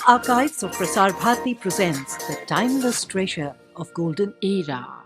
Archives of Prasar Bharati presents the timeless treasure of golden era.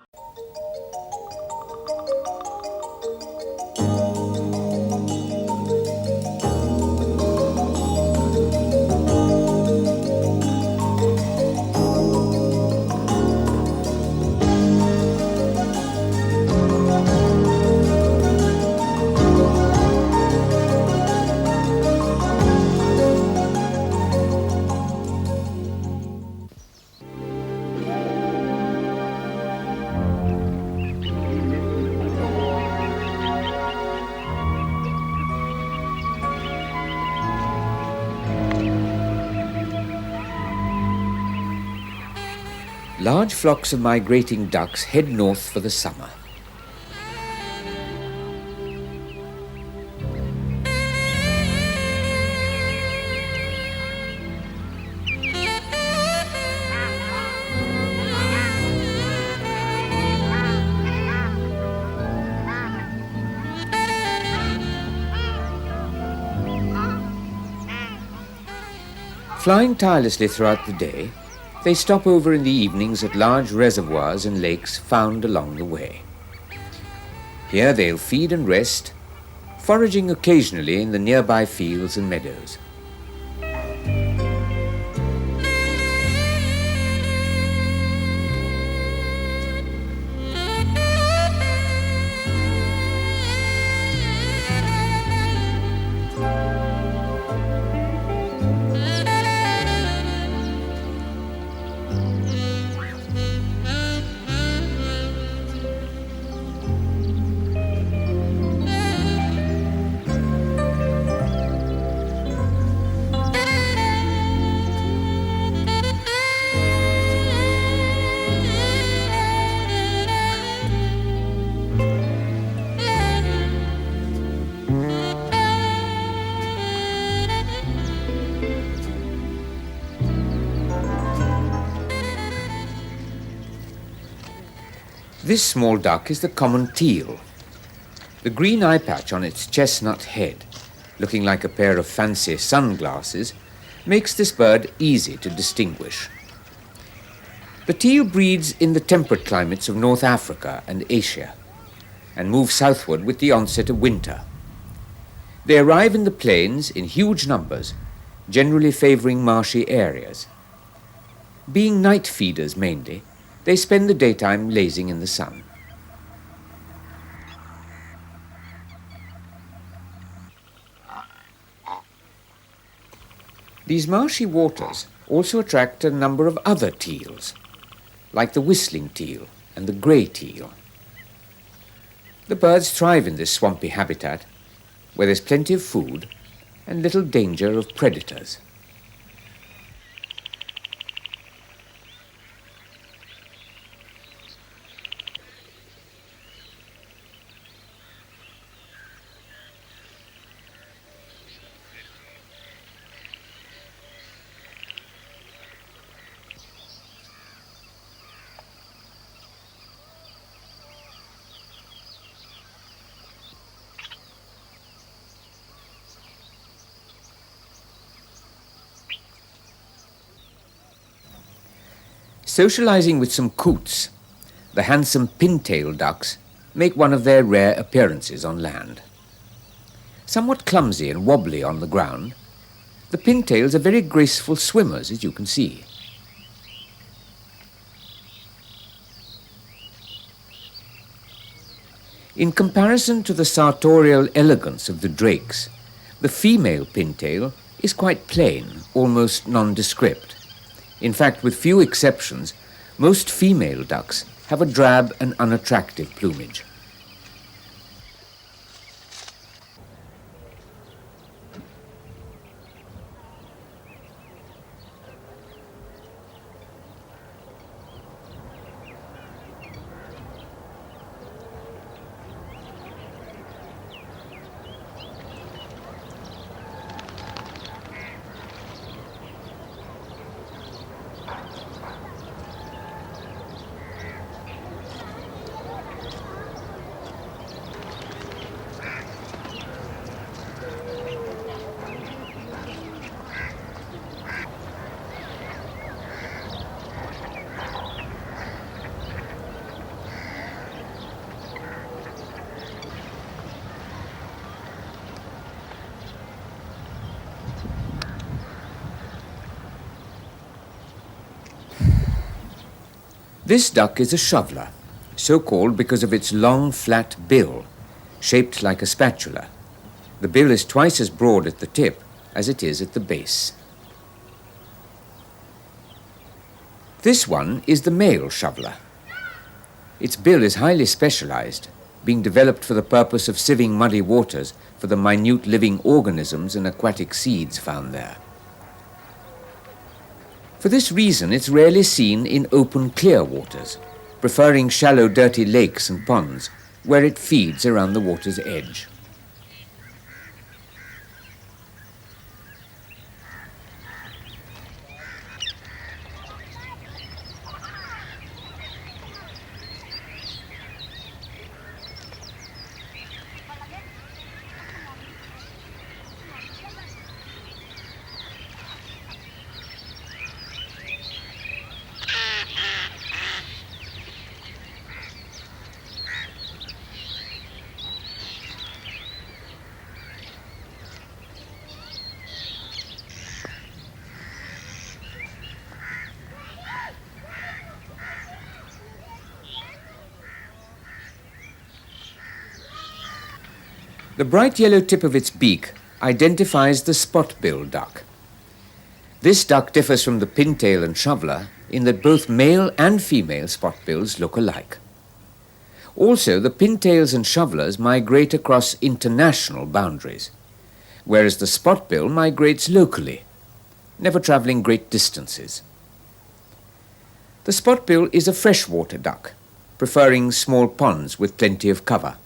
Large flocks of migrating ducks head north for the summer. Flying tirelessly throughout the day, they stop over in the evenings at large reservoirs and lakes found along the way. Here they'll feed and rest, foraging occasionally in the nearby fields and meadows. This small duck is the common teal. The green eye patch on its chestnut head, looking like a pair of fancy sunglasses, makes this bird easy to distinguish. The teal breeds in the temperate climates of North Africa and Asia, and move southward with the onset of winter. They arrive in the plains in huge numbers, generally favouring marshy areas. Being night feeders mainly, they spend the daytime lazing in the sun. These marshy waters also attract a number of other teals, like the whistling teal and the grey teal. The birds thrive in this swampy habitat, where there's plenty of food and little danger of predators. Socializing with some coots, the handsome pintail ducks make one of their rare appearances on land. Somewhat clumsy and wobbly on the ground, the pintails are very graceful swimmers, as you can see. In comparison to the sartorial elegance of the drakes, the female pintail is quite plain, almost nondescript. In fact, with few exceptions, most female ducks have a drab and unattractive plumage. This duck is a shoveler, so called because of its long, flat bill, shaped like a spatula. The bill is twice as broad at the tip as it is at the base. This one is the male shoveler. Its bill is highly specialized, being developed for the purpose of sieving muddy waters for the minute living organisms and aquatic seeds found there. For this reason, it's rarely seen in open, clear waters, preferring shallow, dirty lakes and ponds, where it feeds around the water's edge. The bright yellow tip of its beak identifies the spot-billed duck. This duck differs from the pintail and shoveler in that both male and female spot-bills look alike. Also, the pintails and shovelers migrate across international boundaries, whereas the spot-bill migrates locally, never travelling great distances. The spot-bill is a freshwater duck, preferring small ponds with plenty of cover.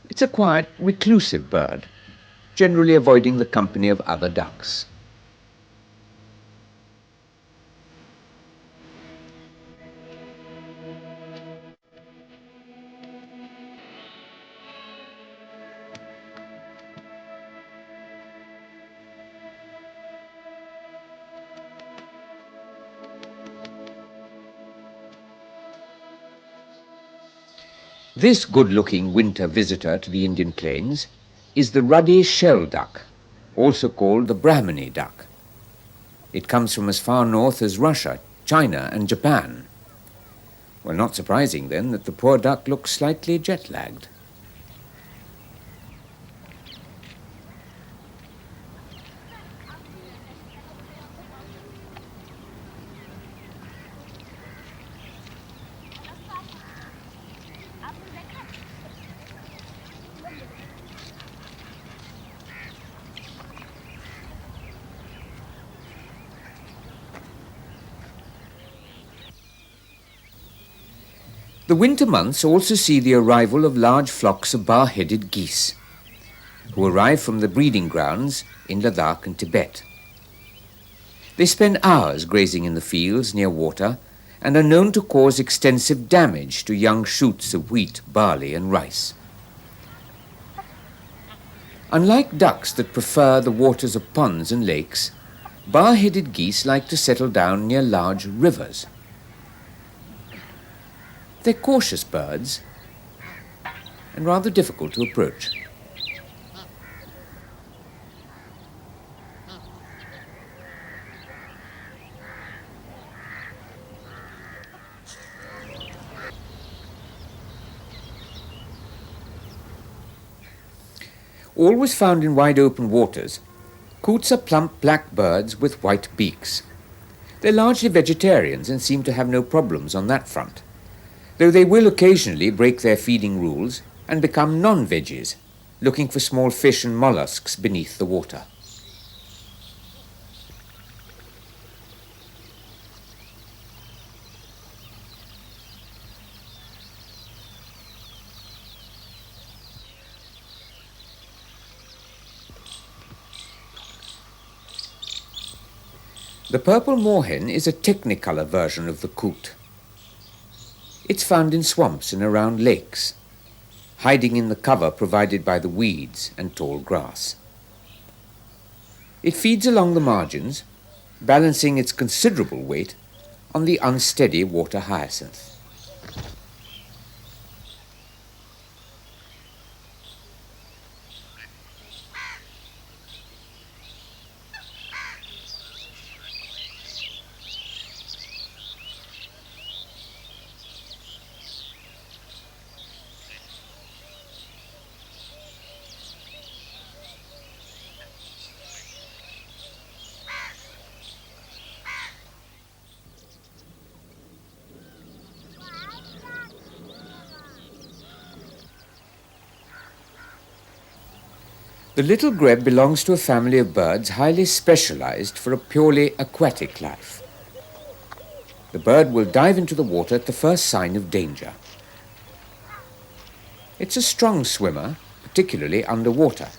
It's a quiet, reclusive bird, generally avoiding the company of other ducks. This good-looking winter visitor to the Indian plains is the ruddy shell duck, also called the Brahminy duck. It comes from as far north as Russia, China and Japan. Well, not surprising then that the poor duck looks slightly jet-lagged. The winter months also see the arrival of large flocks of bar-headed geese, who arrive from the breeding grounds in Ladakh and Tibet. They spend hours grazing in the fields near water and are known to cause extensive damage to young shoots of wheat, barley and rice. Unlike ducks that prefer the waters of ponds and lakes, bar-headed geese like to settle down near large rivers. They're cautious birds and rather difficult to approach. Always found in wide open waters, coots are plump black birds with white beaks. They're largely vegetarians and seem to have no problems on that front, though they will occasionally break their feeding rules and become non-veggies, looking for small fish and mollusks beneath the water. The purple moorhen is a technicolor version of the coot. It's found in swamps and around lakes, hiding in the cover provided by the weeds and tall grass. It feeds along the margins, balancing its considerable weight on the unsteady water hyacinth. The little grebe belongs to a family of birds highly specialized for a purely aquatic life. The bird will dive into the water at the first sign of danger. It's a strong swimmer, particularly underwater,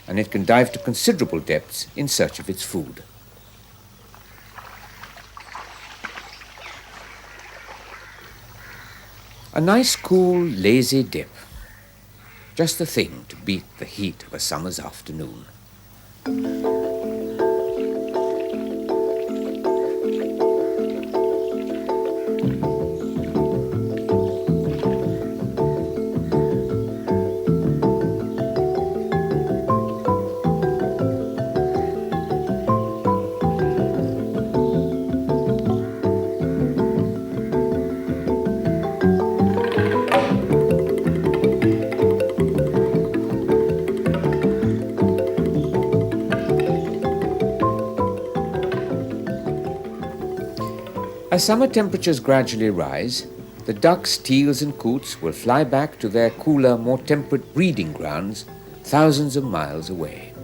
and it can dive to considerable depths in search of its food. A nice, cool, lazy dip. Just the thing to beat the heat of a summer's afternoon. As summer temperatures gradually rise, the ducks, teals and coots will fly back to their cooler, more temperate breeding grounds thousands of miles away.